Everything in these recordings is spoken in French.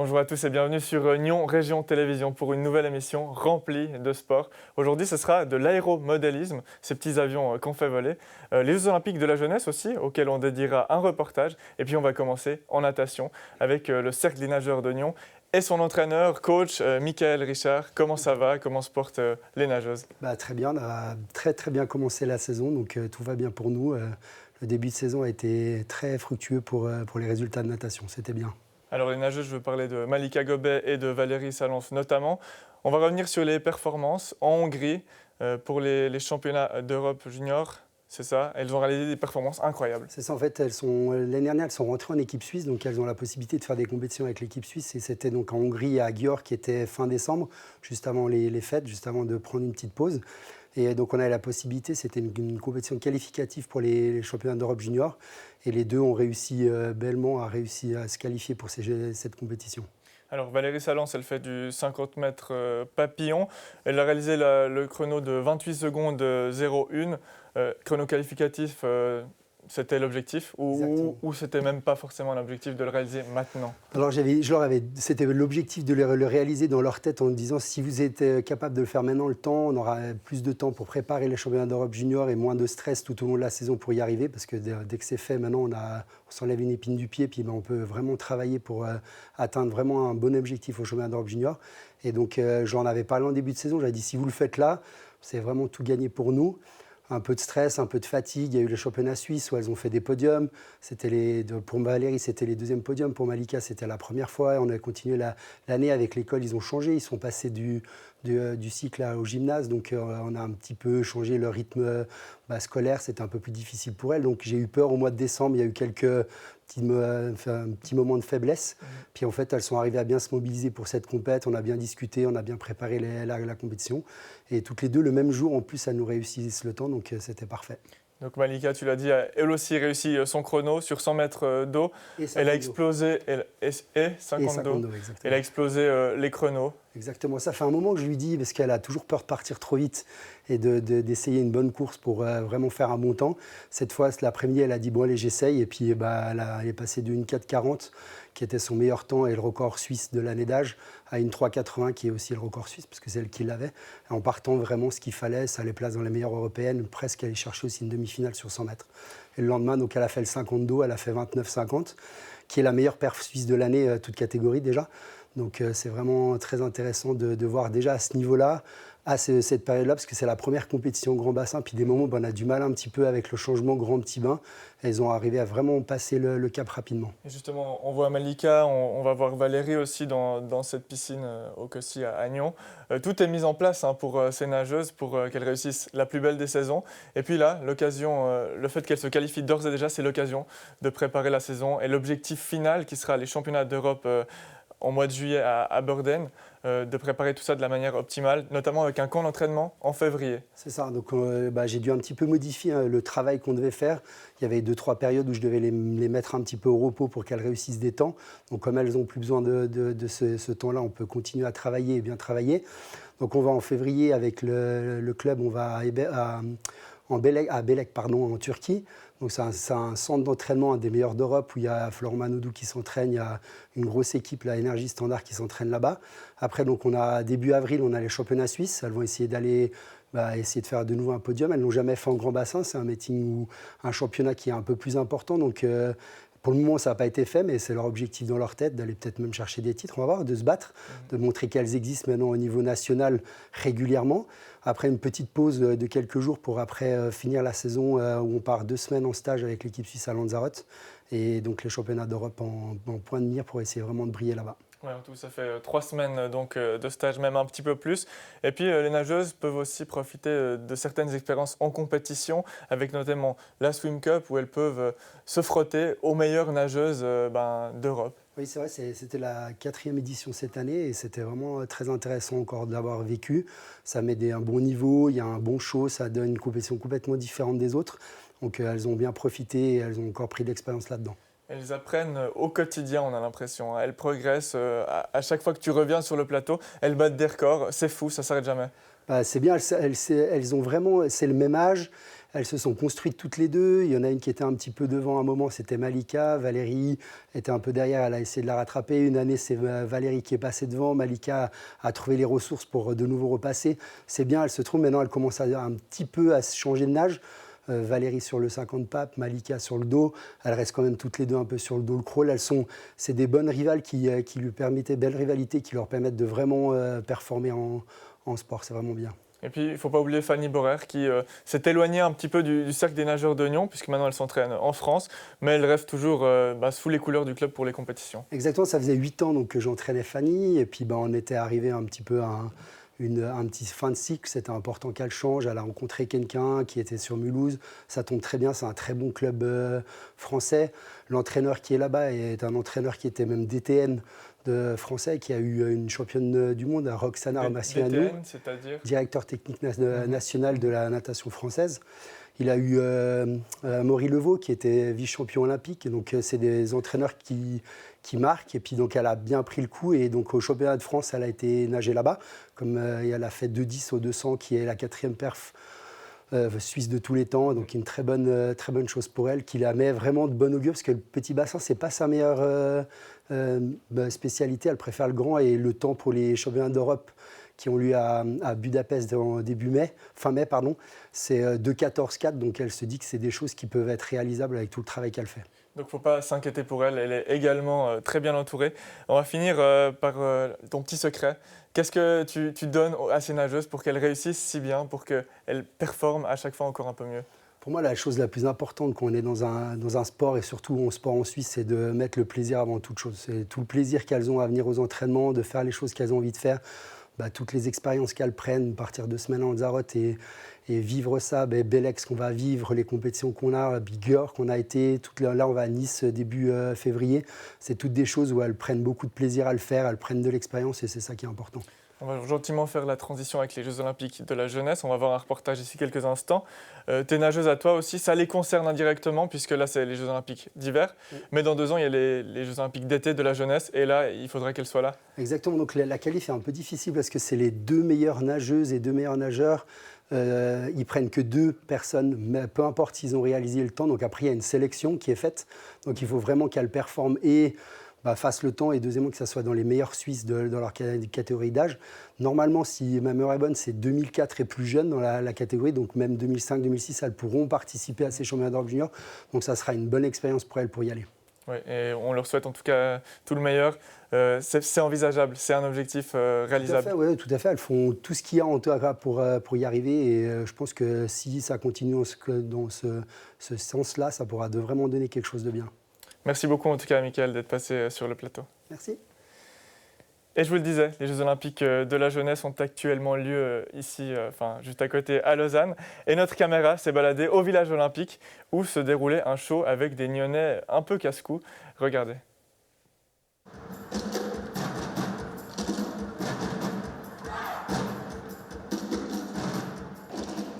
Bonjour à tous et bienvenue sur Nyon Région Télévision pour une nouvelle émission remplie de sport. Aujourd'hui, ce sera de l'aéromodélisme, ces petits avions qu'on fait voler, les Jeux Olympiques de la jeunesse aussi, auxquels on dédiera un reportage. Et puis on va commencer en natation avec le Cercle des nageurs de Nyon et son entraîneur, coach Michael Richard. Comment ça va? Comment se portent les nageuses? Très bien, on a très bien commencé la saison, donc tout va bien pour nous. Le début de saison a été très fructueux pour les résultats de natation, c'était bien. Alors les nageuses, je veux parler de Malika Gobet et de Valérie Salonf notamment. On va revenir sur les performances en Hongrie pour les championnats d'Europe junior. C'est ça, elles ont réalisé des performances incroyables. C'est ça, en fait, l'année dernière, elles sont rentrées en équipe suisse, donc elles ont la possibilité de faire des compétitions avec l'équipe suisse. Et c'était donc en Hongrie, à Győr, qui était fin décembre, juste avant les fêtes, juste avant de prendre une petite pause. Et donc on avait la possibilité, c'était une compétition qualificative pour les championnats d'Europe junior. Et les deux ont réussi bellement à se qualifier pour cette compétition. Alors Valérie Salence, elle fait du 50 mètres papillon. Elle a réalisé le chrono de 28 secondes 01. Chrono qualificatif, c'était l'objectif ou c'était même pas forcément l'objectif de le réaliser maintenant? Alors c'était l'objectif de le réaliser dans leur tête en disant si vous êtes capable de le faire maintenant, le temps, on aura plus de temps pour préparer les championnats d'Europe junior et moins de stress tout au long de la saison pour y arriver parce que dès que c'est fait, maintenant on s'enlève une épine du pied puis on peut vraiment travailler pour atteindre vraiment un bon objectif au championnat d'Europe junior. Et donc j'en avais parlé en début de saison, j'avais dit si vous le faites là, c'est vraiment tout gagné pour nous. Un peu de stress, un peu de fatigue. Il y a eu les championnats suisses où elles ont fait des podiums. Pour Valérie, c'était les deuxièmes podiums. Pour Malika, c'était la première fois. On a continué l'année avec l'école. Ils ont changé. Ils sont passés du cycle au gymnase. Donc, on a un petit peu changé leur rythme scolaire. C'était un peu plus difficile pour elles. Donc, j'ai eu peur au mois de décembre. Il y a eu quelques petits moments de faiblesse. Puis, en fait, elles sont arrivées à bien se mobiliser pour cette compète. On a bien discuté. On a bien préparé la compétition. Et toutes les deux, le même jour, en plus, elles nous réussissent le temps. Donc, c'était parfait. Donc Malika, tu l'as dit, elle aussi réussi son chrono sur 100 mètres d'eau. Elle a explosé, et 50 d'eau. Elle a explosé les chronos. Exactement, ça fait un moment que je lui dis, parce qu'elle a toujours peur de partir trop vite et d'essayer une bonne course pour vraiment faire un bon temps. Cette fois, l'après-midi, elle a dit, bon allez, j'essaye. Et puis elle est passée de 1,440, qui était son meilleur temps et le record suisse de l'année d'âge, à 1,380, qui est aussi le record suisse, parce que c'est elle qui l'avait. En partant vraiment ce qu'il fallait, ça les place dans les meilleures européennes, presque aller chercher aussi une demi-finale sur 100 mètres. Et le lendemain, donc, elle a fait le 50 d'eau, elle a fait 29,50, qui est la meilleure perf suisse de l'année, toute catégorie déjà. Donc c'est vraiment très intéressant de voir déjà à ce niveau-là, à cette période-là, parce que c'est la première compétition grand bassin, puis des moments où on a du mal un petit peu avec le changement grand petit bain. Elles ont arrivé à vraiment passer le cap rapidement. Et justement, on voit Malika, on va voir Valérie aussi dans cette piscine au Cossy à Nyon. Tout est mis en place pour ces nageuses pour qu'elles réussissent la plus belle des saisons. Et puis là, le fait qu'elles se qualifient d'ores et déjà, c'est l'occasion de préparer la saison et l'objectif final qui sera les championnats d'Europe en mois de juillet à Burden, de préparer tout ça de la manière optimale, notamment avec un camp d'entraînement en février. C'est ça, donc j'ai dû un petit peu modifier le travail qu'on devait faire. Il y avait 2-3 périodes où je devais les mettre un petit peu au repos pour qu'elles réussissent des temps. Donc comme elles n'ont plus besoin de ce temps-là, on peut continuer à travailler et bien travailler. Donc on va en février avec le club, on va à Bélek, en Turquie. Donc c'est un centre d'entraînement, un des meilleurs d'Europe, où il y a Florent Manodou qui s'entraîne, il y a une grosse équipe, la Énergie Standard, qui s'entraîne là-bas. Après, donc, début avril, on a les championnats suisses. Elles vont essayer essayer de faire de nouveau un podium. Elles ne l'ont jamais fait en grand bassin. C'est un meeting ou un championnat qui est un peu plus important. Donc pour le moment, ça n'a pas été fait, mais c'est leur objectif dans leur tête, d'aller peut-être même chercher des titres, on va voir, de se battre, de montrer qu'elles existent maintenant au niveau national régulièrement. Après une petite pause de quelques jours pour après finir la saison où on part 2 semaines en stage avec l'équipe suisse à Lanzarote. Et donc les championnats d'Europe en point de mire pour essayer vraiment de briller là-bas. Ouais, en tout, ça fait 3 semaines donc, de stage, même un petit peu plus. Et puis, les nageuses peuvent aussi profiter de certaines expériences en compétition, avec notamment la Swim Cup, où elles peuvent se frotter aux meilleures nageuses d'Europe. Oui, c'est vrai, c'était la 4e édition cette année et c'était vraiment très intéressant encore de l'avoir vécu. Ça met un bon niveau, il y a un bon show, ça donne une compétition complètement différente des autres. Donc, elles ont bien profité et elles ont encore pris de l'expérience là-dedans. Elles apprennent au quotidien, on a l'impression. Elles progressent à chaque fois que tu reviens sur le plateau. Elles battent des records. C'est fou, ça ne s'arrête jamais. C'est bien, elles ont vraiment, c'est le même âge. elles se sont construites toutes les deux. Il y en a une qui était un petit peu devant un moment, c'était Malika. Valérie était un peu derrière, elle a essayé de la rattraper. Une année, c'est Valérie qui est passée devant. Malika a trouvé les ressources pour de nouveau repasser. C'est bien, elle se trouve maintenant, elle commence un petit peu à se changer de nage. Valérie sur le 50 papes, Malika sur le dos. Elles restent quand même toutes les deux un peu sur le dos le crawl. C'est des bonnes rivales qui lui permettaient, belles rivalités qui leur permettent de vraiment performer en sport. C'est vraiment bien. Et puis, il ne faut pas oublier Fanny Borer qui s'est éloignée un petit peu du cercle des nageurs de Nyon, puisque maintenant elle s'entraîne en France, mais elle reste toujours sous les couleurs du club pour les compétitions. Exactement, ça faisait 8 ans donc, que j'entraînais Fanny, et puis on était arrivé un petit peu à un petit fin de cycle. C'était important qu'elle change. Elle a rencontré quelqu'un qui était sur Mulhouse. Ça tombe très bien, c'est un très bon club français. L'entraîneur qui est là-bas est un entraîneur qui était même DTN de français, qui a eu une championne du monde, Roxana Massiano, DTN, c'est-à-dire directeur technique national de la natation française. Il a eu Maury Levaux, qui était vice-champion olympique. Donc, c'est des entraîneurs qui marquent. Et puis, donc, elle a bien pris le coup. Et donc, au championnat de France, elle a été nager là-bas. Comme elle a fait 2,10 au 200, qui est la 4e perf suisse de tous les temps. Donc, une très bonne chose pour elle, qui la met vraiment de bon augure, parce que le petit bassin, ce n'est pas sa meilleure spécialité. Elle préfère le grand, et le temps pour les championnats d'Europe qui ont lieu à Budapest en fin mai, c'est 2,14,4. Donc elle se dit que c'est des choses qui peuvent être réalisables avec tout le travail qu'elle fait. Donc il ne faut pas s'inquiéter pour elle, elle est également très bien entourée. On va finir par ton petit secret. Qu'est-ce que tu donnes à ces nageuses pour qu'elles réussissent si bien, pour qu'elles performent à chaque fois encore un peu mieux ? Pour moi, la chose la plus importante quand on est dans un sport, et surtout en sport en Suisse, c'est de mettre le plaisir avant toute chose. C'est tout le plaisir qu'elles ont à venir aux entraînements, de faire les choses qu'elles ont envie de faire. Toutes les expériences qu'elles prennent, partir de semaine en Lanzarote et vivre ça, Belex qu'on va vivre, les compétitions qu'on a, Bigger qu'on a été, là on va à Nice début février, c'est toutes des choses où elles prennent beaucoup de plaisir à le faire, elles prennent de l'expérience, et c'est ça qui est important. On va gentiment faire la transition avec les Jeux Olympiques de la jeunesse. On va voir un reportage ici quelques instants. Tes nageuses à toi aussi, ça les concerne indirectement, puisque là, c'est les Jeux Olympiques d'hiver. Oui. Mais dans 2 ans, il y a les Jeux Olympiques d'été de la jeunesse. Et là, il faudrait qu'elles soient là. Exactement. Donc la qualif est un peu difficile parce que c'est les 2 meilleures nageuses et 2 meilleurs nageurs. Ils prennent que 2 personnes, mais peu importe s'ils ont réalisé le temps. Donc après, il y a une sélection qui est faite. Donc il faut vraiment qu'elles performent et fassent le temps, et deuxièmement que ça soit dans les meilleurs Suisses dans leur catégorie d'âge. Normalement, si ma mémoire est bonne, c'est 2004 et plus jeunes dans la catégorie, donc même 2005-2006, elles pourront participer à ces championnats d'Europe junior. Donc ça sera une bonne expérience pour elles pour y aller. Oui, et on leur souhaite en tout cas tout le meilleur. C'est envisageable, c'est un objectif réalisable. Tout à fait. Elles font tout ce qu'il y a en tout cas pour y arriver, et je pense que si ça continue dans ce sens-là, ça pourra vraiment donner quelque chose de bien. Merci beaucoup en tout cas, Michael, d'être passé sur le plateau. Merci. Et je vous le disais, les Jeux Olympiques de la jeunesse ont actuellement lieu ici, juste à côté, à Lausanne. Et notre caméra s'est baladée au village olympique où se déroulait un show avec des Nyonnais un peu casse-cou. Regardez.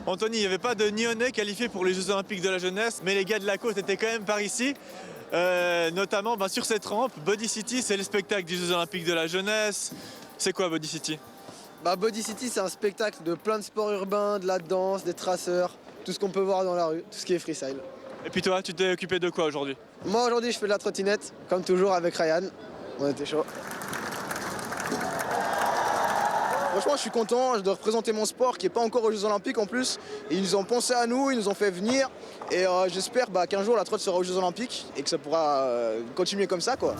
Anthony, il n'y avait pas de Nyonnais qualifiés pour les Jeux Olympiques de la jeunesse, mais les gars de la côte étaient quand même par ici. Notamment sur cette rampe, Body City, c'est le spectacle des Jeux Olympiques de la jeunesse. C'est quoi Body City ? Body City, c'est un spectacle de plein de sports urbains, de la danse, des traceurs, tout ce qu'on peut voir dans la rue, tout ce qui est freestyle. Et puis toi, tu t'es occupé de quoi aujourd'hui ? Moi aujourd'hui, je fais de la trottinette, comme toujours avec Ryan. On était chaud. Franchement, je suis content, je dois représenter mon sport qui n'est pas encore aux Jeux Olympiques en plus. Et ils nous ont pensé à nous, ils nous ont fait venir. Et j'espère qu'un jour la trotte sera aux Jeux Olympiques et que ça pourra continuer comme ça, quoi.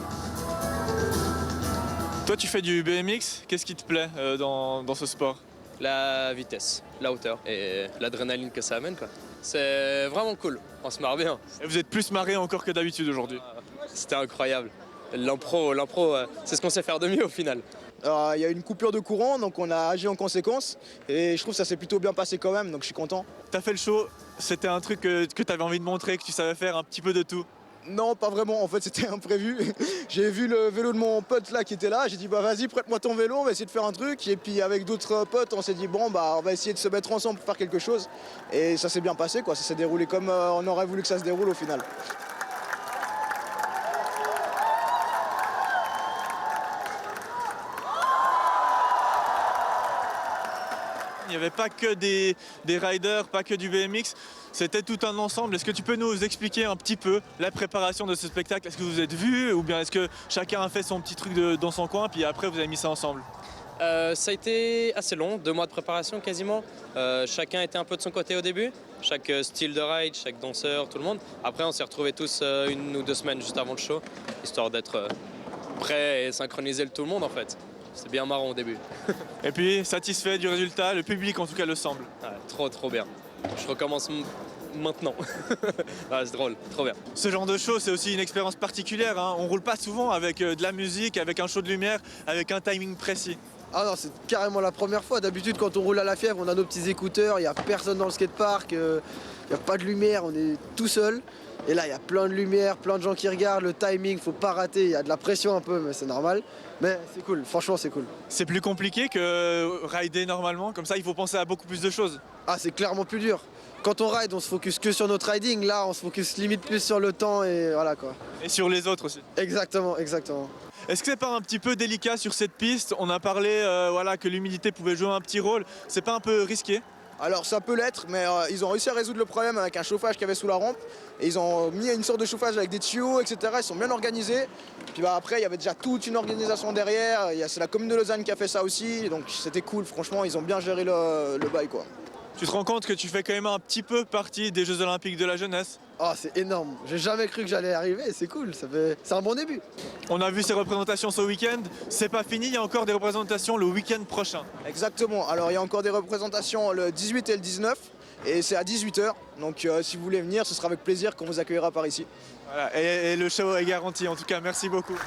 Toi, tu fais du BMX, qu'est-ce qui te plaît dans ce sport ? La vitesse, la hauteur et l'adrénaline que ça amène, quoi. C'est vraiment cool, on se marre bien. Et vous êtes plus marré encore que d'habitude aujourd'hui ? C'était incroyable. L'impro, c'est ce qu'on sait faire de mieux au final. Il y a une coupure de courant, donc on a agi en conséquence. Et je trouve que ça s'est plutôt bien passé quand même, donc je suis content. T'as fait le show, c'était un truc que t'avais envie de montrer, que tu savais faire un petit peu de tout ? Non, pas vraiment, en fait c'était imprévu. J'ai vu le vélo de mon pote là qui était là, j'ai dit vas-y prête-moi ton vélo, on va essayer de faire un truc. Et puis avec d'autres potes on s'est dit on va essayer de se mettre ensemble pour faire quelque chose. Et ça s'est bien passé, quoi. Ça s'est déroulé comme on aurait voulu que ça se déroule au final. il n'y avait pas que des riders, pas que du BMX, c'était tout un ensemble. Est-ce que tu peux nous expliquer un petit peu la préparation de ce spectacle? Est-ce que vous êtes vus ou bien est-ce que chacun a fait son petit truc dans son coin puis après vous avez mis ça ensemble? Ça a été assez long, 2 mois de préparation quasiment. Chacun était un peu de son côté au début, chaque style de ride, chaque danseur, tout le monde. Après, on s'est retrouvés tous 1 ou 2 semaines juste avant le show, histoire d'être prêts et synchroniser tout le monde en fait. C'était bien marrant au début. Et puis, satisfait du résultat, le public en tout cas le semble. Ouais, trop bien. Je recommence maintenant. Ouais, c'est drôle, trop bien. Ce genre de show, c'est aussi une expérience particulière, hein. On roule pas souvent avec de la musique, avec un show de lumière, avec un timing précis. Ah non, c'est carrément la première fois. D'habitude, quand on roule à la fièvre, on a nos petits écouteurs, il n'y a personne dans le skatepark, il n'y a pas de lumière, on est tout seul. Et là, il y a plein de lumière, plein de gens qui regardent, le timing, faut pas rater, il y a de la pression un peu, mais c'est normal. Mais c'est cool, franchement, c'est cool. C'est plus compliqué que rider normalement, comme ça il faut penser à beaucoup plus de choses. Ah, c'est clairement plus dur. Quand on ride, on se focus que sur notre riding. Là, on se focus limite plus sur le temps et voilà quoi. Et sur les autres aussi. Exactement. Est-ce que c'est pas un petit peu délicat sur cette piste? On a parlé voilà, que l'humidité pouvait jouer un petit rôle. C'est pas un peu risqué? Alors ça peut l'être, mais ils ont réussi à résoudre le problème avec un chauffage qu'il y avait sous la rampe. Et ils ont mis une sorte de chauffage avec des tuyaux, etc. Ils sont bien organisés. Puis après, il y avait déjà toute une organisation derrière. C'est la commune de Lausanne qui a fait ça aussi. Donc c'était cool, franchement, ils ont bien géré le bail quoi. Tu te rends compte que tu fais quand même un petit peu partie des Jeux Olympiques de la jeunesse? Oh, c'est énorme. J'ai jamais cru que j'allais arriver. C'est cool, c'est un bon début. On a vu ces représentations ce week-end. C'est pas fini, il y a encore des représentations le week-end prochain. Exactement. Alors il y a encore des représentations le 18 et le 19. Et c'est à 18h. Donc si vous voulez venir, ce sera avec plaisir qu'on vous accueillera par ici. Voilà, et le show est garanti. En tout cas, merci beaucoup.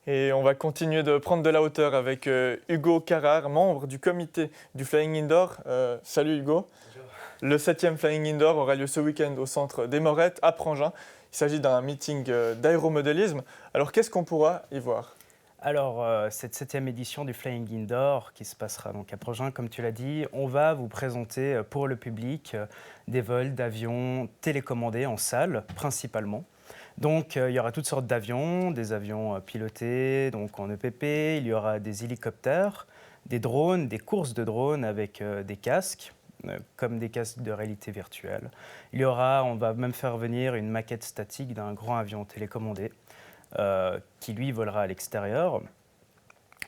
Et on va continuer de prendre de la hauteur avec Hugo Carrard, membre du comité du Flying Indoor. Salut Hugo. Bonjour. Le 7e Flying Indoor aura lieu ce week-end au centre des Morettes à Prangin. Il s'agit d'un meeting d'aéromodélisme. Alors qu'est-ce qu'on pourra y voir? Alors, cette 7e édition du Flying Indoor qui se passera donc à Prangin, comme tu l'as dit, on va vous présenter pour le public des vols d'avions télécommandés en salle principalement. Donc, il y aura toutes sortes d'avions, des avions pilotés donc en EPP, il y aura des hélicoptères, des drones, des courses de drones avec des casques, comme des casques de réalité virtuelle. On va même faire venir une maquette statique d'un grand avion télécommandé qui, lui, volera à l'extérieur.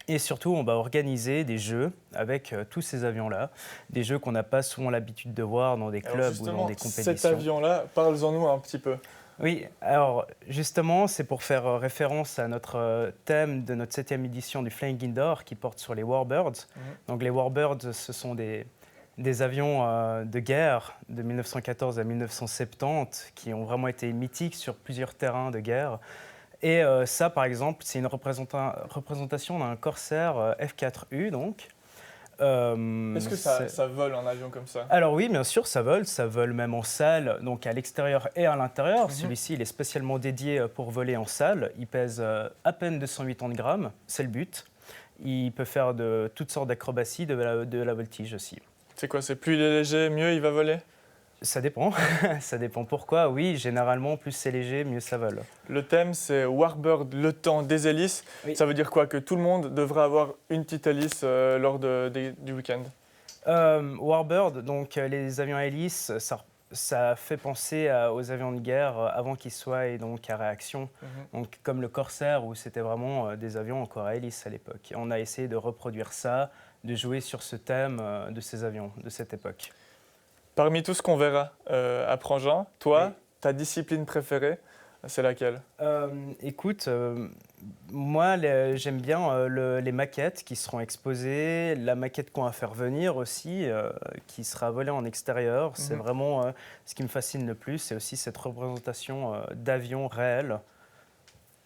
Et surtout, on va organiser des jeux avec tous ces avions-là, des jeux qu'on n'a pas souvent l'habitude de voir dans des clubs ou dans des compétitions. Cet avion-là, parle-en-nous un petit peu. Oui, alors justement, c'est pour faire référence à notre thème de notre 7e édition du Flying Indoor qui porte sur les Warbirds. Donc les Warbirds, ce sont des avions de guerre de 1914 à 1970 qui ont vraiment été mythiques sur plusieurs terrains de guerre. Et ça, par exemple, c'est une représentation d'un Corsair F4U, donc. Est-ce que ça vole un avion comme ça? Alors oui, bien sûr, ça vole même en salle, donc à l'extérieur et à l'intérieur. Celui-ci, il est spécialement dédié pour voler en salle. Il pèse à peine 280 grammes, c'est le but. Il peut faire de toutes sortes d'acrobaties, de la voltige aussi. C'est quoi, c'est plus léger, mieux il va voler? Ça dépend, ça dépend pourquoi. Oui, généralement, plus c'est léger, mieux ça vole. Le thème, c'est Warbird, le temps des hélices. Oui. Ça veut dire quoi? Que tout le monde devrait avoir une petite hélice lors du week-end? Warbird, donc les avions à hélice, ça fait penser aux avions de guerre avant qu'ils soient donc à réaction. Donc, comme le Corsair, où c'était vraiment des avions encore à hélice à l'époque. Et on a essayé de reproduire ça, de jouer sur ce thème de ces avions de cette époque. Parmi tout ce qu'on verra à Prangin, toi, oui, ta discipline préférée, c'est laquelle? Écoute, moi, j'aime bien les maquettes qui seront exposées, la maquette qu'on va faire venir aussi, qui sera volée en extérieur. C'est vraiment ce qui me fascine le plus. C'est aussi cette représentation d'avions réels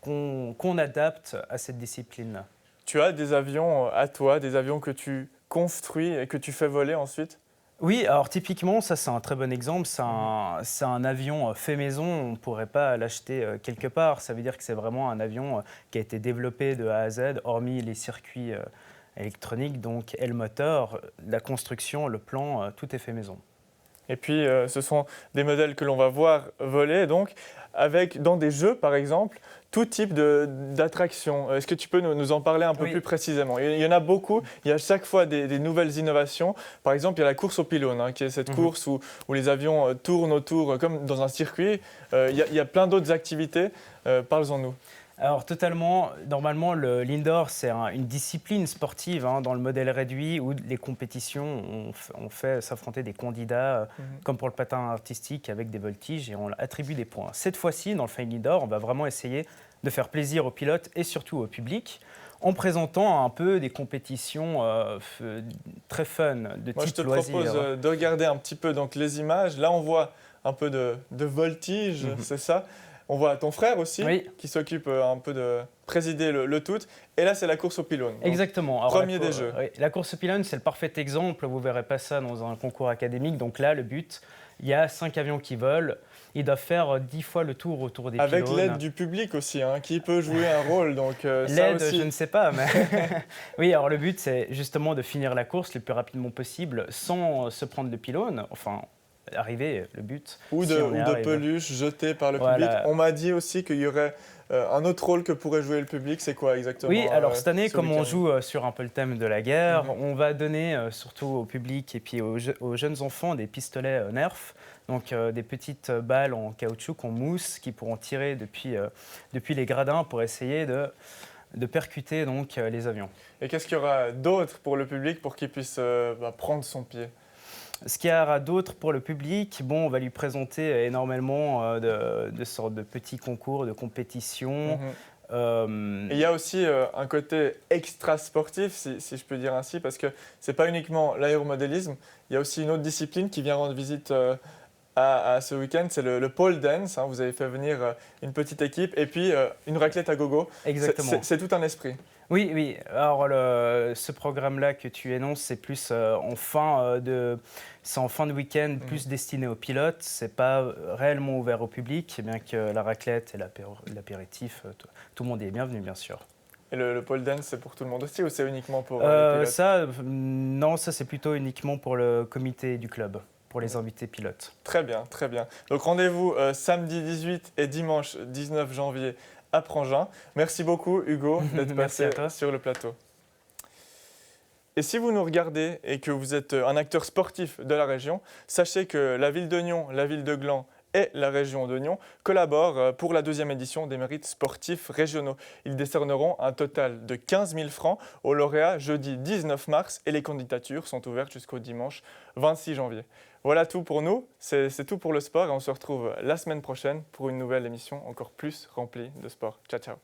qu'on adapte à cette discipline-là. Tu as des avions à toi, des avions que tu construis et que tu fais voler ensuite? Oui, alors typiquement, ça c'est un très bon exemple. C'est un avion fait maison, on ne pourrait pas l'acheter quelque part. Ça veut dire que c'est vraiment un avion qui a été développé de A à Z, hormis les circuits électroniques, donc et le moteur, la construction, le plan, tout est fait maison. Et puis, ce sont des modèles que l'on va voir voler, donc, dans des jeux, par exemple, tout type d'attractions. Est-ce que tu peux nous en parler un peu plus précisément? Il y en a beaucoup, il y a chaque fois des nouvelles innovations. Par exemple, il y a la course au pylône, qui est cette course où les avions tournent autour, comme dans un circuit. Il y a plein d'autres activités. Parlons-nous. Alors totalement, normalement l'indoor c'est une discipline sportive dans le modèle réduit où les compétitions on fait s'affronter des candidats comme pour le patin artistique avec des voltiges et on attribue des points. Cette fois-ci dans le Flying Indoor on va vraiment essayer de faire plaisir aux pilotes et surtout au public en présentant un peu des compétitions très fun de type loisir. Moi je te propose de regarder un petit peu donc, les images. Là on voit un peu de voltige, c'est ça? On voit ton frère aussi, qui s'occupe un peu de présider le tout. Et là, c'est la course au pylône. Exactement. Alors, premier des jeux. La course au pylône, c'est le parfait exemple. Vous ne verrez pas ça dans un concours académique. Donc là, le but, il y a 5 avions qui volent. Ils doivent faire 10 fois le tour autour des pylônes. Avec l'aide du public aussi, qui peut jouer un rôle. L'aide, je ne sais pas. Mais oui, alors le but, c'est justement de finir la course le plus rapidement possible sans se prendre de pylône. Enfin, arriver, le but. Ou de peluches jetées par le public. On m'a dit aussi qu'il y aurait un autre rôle que pourrait jouer le public. C'est quoi exactement? Oui, alors cette année, comme on joue sur un peu le thème de la guerre, on va donner surtout au public et puis aux jeunes enfants des pistolets Nerf. Donc des petites balles en caoutchouc, en mousse, qui pourront tirer depuis les gradins pour essayer de percuter donc, les avions. Et qu'est-ce qu'il y aura d'autre pour le public pour qu'il puisse prendre son pied? Ce qu'il y aura d'autre pour le public, on va lui présenter énormément de sortes de petits concours, de compétitions. Et il y a aussi un côté extra sportif, si je peux dire ainsi, parce que ce n'est pas uniquement l'aéromodélisme, il y a aussi une autre discipline qui vient rendre visite à ce week-end, c'est le pole dance. Vous avez fait venir une petite équipe et puis une raclette à gogo. Exactement. C'est tout un esprit. Oui. Alors ce programme-là que tu énonces, c'est plus en fin de week-end, plus destiné aux pilotes. C'est pas réellement ouvert au public, bien que la raclette et l'apéritif, tout le monde est bienvenu, bien sûr. Et le pole dance, c'est pour tout le monde aussi ou c'est uniquement pour les pilotes? Non, ça c'est plutôt uniquement pour le comité du club, pour les invités pilotes. Très bien, très bien. Donc rendez-vous samedi 18 et dimanche 19 janvier à Prangin. Merci beaucoup Hugo d'être passé sur le plateau. Et si vous nous regardez et que vous êtes un acteur sportif de la région, sachez que la ville de Nyon, la ville de Gland et la région de Nyon collaborent pour la 2e édition des mérites sportifs régionaux. Ils décerneront un total de 15 000 francs aux lauréats jeudi 19 mars et les candidatures sont ouvertes jusqu'au dimanche 26 janvier. Voilà tout pour nous, c'est tout pour le sport et on se retrouve la semaine prochaine pour une nouvelle émission encore plus remplie de sport. Ciao, ciao.